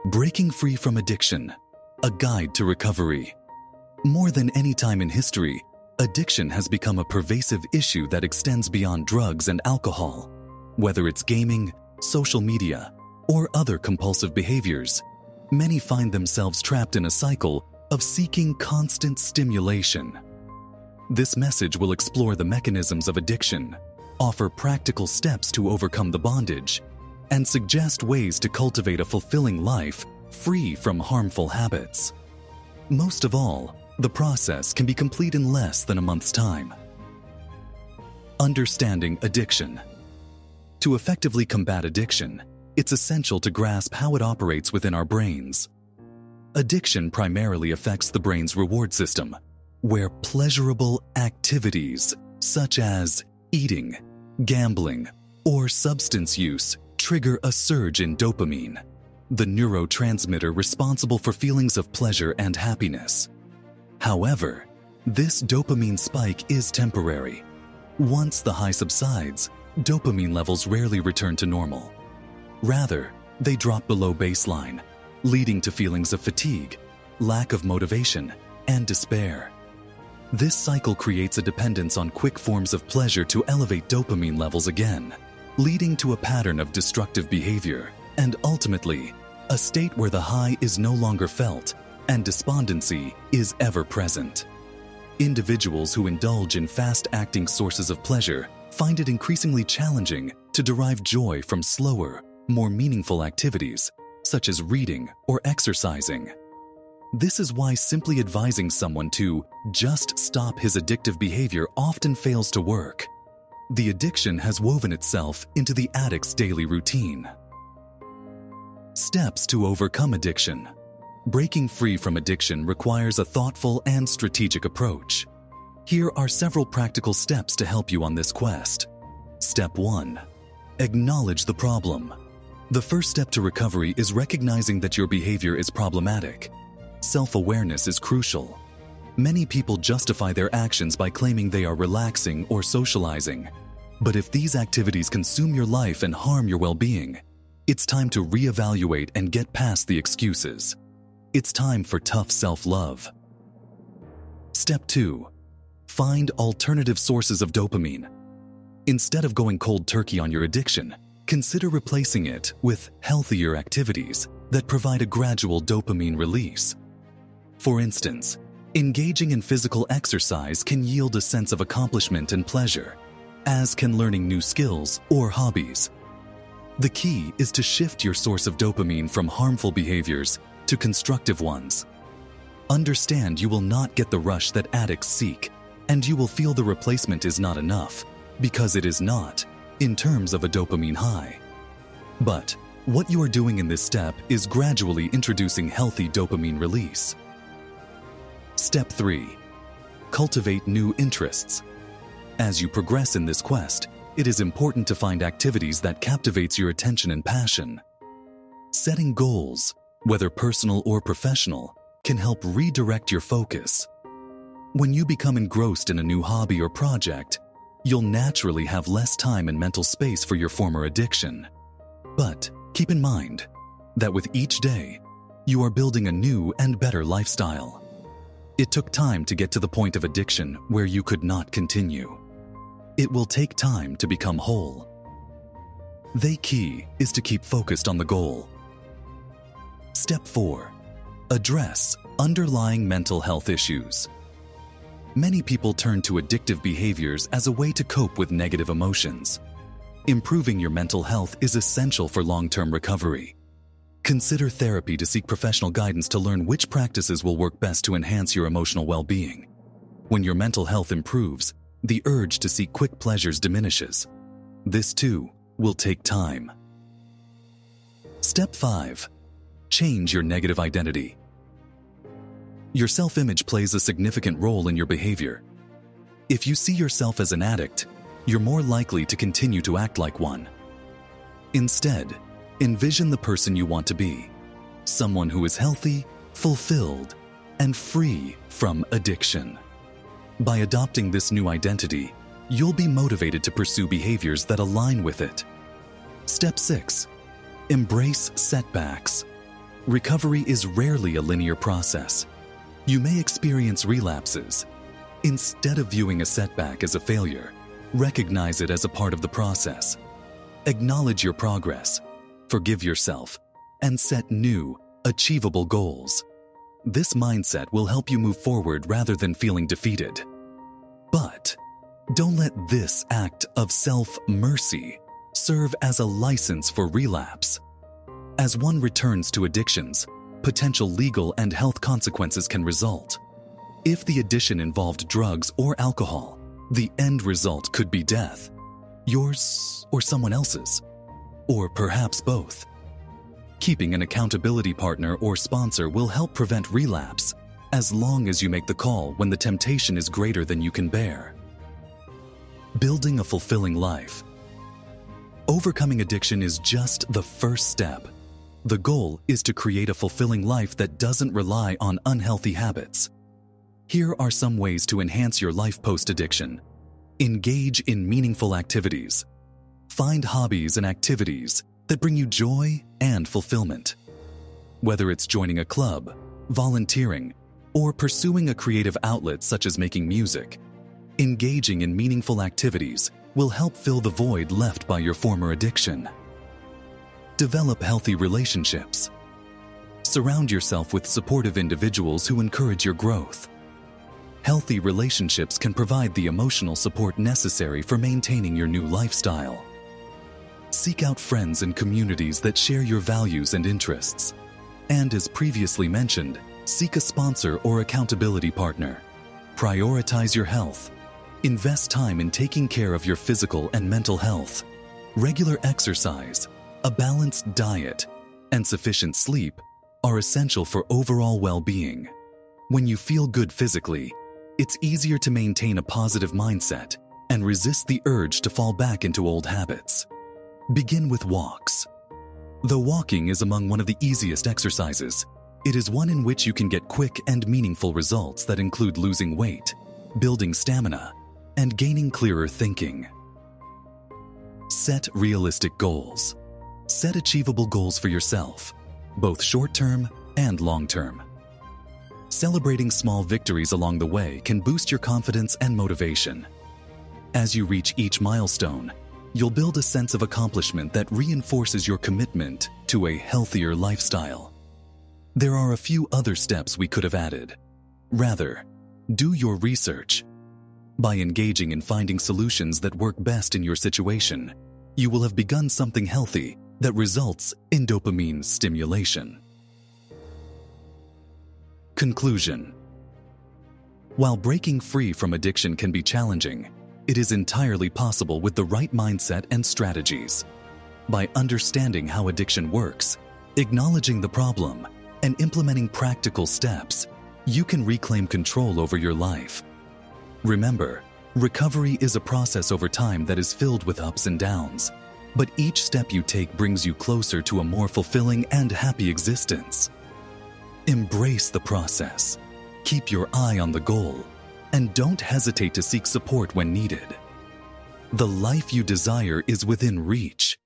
Breaking free from addiction, a guide to recovery. More than any time in history, addiction has become a pervasive issue that extends beyond drugs and alcohol. Whether it's gaming, social media, or other compulsive behaviors, many find themselves trapped in a cycle of seeking constant stimulation. This message will explore the mechanisms of addiction, offer practical steps to overcome the bondage, and suggest ways to cultivate a fulfilling life free from harmful habits. Most of all, the process can be complete in less than a month's time. Understanding addiction. To effectively combat addiction, it's essential to grasp how it operates within our brains. Addiction primarily affects the brain's reward system, where pleasurable activities such as eating, gambling, or substance use trigger a surge in dopamine, the neurotransmitter responsible for feelings of pleasure and happiness. However, this dopamine spike is temporary. Once the high subsides, dopamine levels rarely return to normal. Rather, they drop below baseline, leading to feelings of fatigue, lack of motivation, and despair. This cycle creates a dependence on quick forms of pleasure to elevate dopamine levels again, leading to a pattern of destructive behavior and ultimately a state where the high is no longer felt and despondency is ever present. Individuals who indulge in fast-acting sources of pleasure find it increasingly challenging to derive joy from slower, more meaningful activities, such as reading or exercising. This is why simply advising someone to just stop his addictive behavior often fails to work. The addiction has woven itself into the addict's daily routine. Steps to overcome addiction. Breaking free from addiction requires a thoughtful and strategic approach. Here are several practical steps to help you on this quest. Step 1. Acknowledge the problem. The first step to recovery is recognizing that your behavior is problematic. Self-awareness is crucial. Many people justify their actions by claiming they are relaxing or socializing. But if these activities consume your life and harm your well-being, it's time to reevaluate and get past the excuses. It's time for tough self-love. Step 2. Find alternative sources of dopamine. Instead of going cold turkey on your addiction, consider replacing it with healthier activities that provide a gradual dopamine release. For instance, engaging in physical exercise can yield a sense of accomplishment and pleasure, as can learning new skills or hobbies. The key is to shift your source of dopamine from harmful behaviors to constructive ones. Understand you will not get the rush that addicts seek, and you will feel the replacement is not enough, because it is not, in terms of a dopamine high. But what you are doing in this step is gradually introducing healthy dopamine release. Step 3. Cultivate new interests. As you progress in this quest, it is important to find activities that captivates your attention and passion. Setting goals, whether personal or professional, can help redirect your focus. When you become engrossed in a new hobby or project, you'll naturally have less time and mental space for your former addiction. But keep in mind that with each day, you are building a new and better lifestyle. It took time to get to the point of addiction where you could not continue. It will take time to become whole. The key is to keep focused on the goal. Step 4. Address underlying mental health issues. Many people turn to addictive behaviors as a way to cope with negative emotions. Improving your mental health is essential for long-term recovery. Consider therapy to seek professional guidance to learn which practices will work best to enhance your emotional well-being. When your mental health improves, the urge to seek quick pleasures diminishes. This too will take time. Step 5. Change your negative identity. Your self-image plays a significant role in your behavior. If you see yourself as an addict, you're more likely to continue to act like one. Instead, envision the person you want to be, someone who is healthy, fulfilled, and free from addiction. By adopting this new identity, you'll be motivated to pursue behaviors that align with it. Step 6. Embrace setbacks. Recovery is rarely a linear process. You may experience relapses. Instead of viewing a setback as a failure, recognize it as a part of the process. Acknowledge your progress, forgive yourself, and set new, achievable goals. This mindset will help you move forward rather than feeling defeated. But don't let this act of self-mercy serve as a license for relapse. As one returns to addictions, potential legal and health consequences can result. If the addiction involved drugs or alcohol, the end result could be death, yours or someone else's, or perhaps both. Keeping an accountability partner or sponsor will help prevent relapse, as long as you make the call when the temptation is greater than you can bear. Building a fulfilling life. Overcoming addiction is just the first step. The goal is to create a fulfilling life that doesn't rely on unhealthy habits. Here are some ways to enhance your life post-addiction. Engage in meaningful activities. Find hobbies and activities that bring you joy and fulfillment. Whether it's joining a club, volunteering, or pursuing a creative outlet such as making music, engaging in meaningful activities will help fill the void left by your former addiction. Develop healthy relationships. Surround yourself with supportive individuals who encourage your growth. Healthy relationships can provide the emotional support necessary for maintaining your new lifestyle. Seek out friends and communities that share your values and interests. And as previously mentioned, seek a sponsor or accountability partner. Prioritize your health. Invest time in taking care of your physical and mental health. Regular exercise, a balanced diet, and sufficient sleep are essential for overall well-being. When you feel good physically, it's easier to maintain a positive mindset and resist the urge to fall back into old habits. Begin with walks. Though walking is among one of the easiest exercises, it is one in which you can get quick and meaningful results that include losing weight, building stamina, and gaining clearer thinking. Set realistic goals. Set achievable goals for yourself, both short-term and long-term. Celebrating small victories along the way can boost your confidence and motivation. As you reach each milestone, you'll build a sense of accomplishment that reinforces your commitment to a healthier lifestyle. There are a few other steps we could have added. Rather, do your research. By engaging in finding solutions that work best in your situation, you will have begun something healthy that results in dopamine stimulation. Conclusion. While breaking free from addiction can be challenging, it is entirely possible with the right mindset and strategies. By understanding how addiction works, acknowledging the problem, and implementing practical steps, you can reclaim control over your life. Remember, recovery is a process over time that is filled with ups and downs, but each step you take brings you closer to a more fulfilling and happy existence. Embrace the process, keep your eye on the goal, and don't hesitate to seek support when needed. The life you desire is within reach.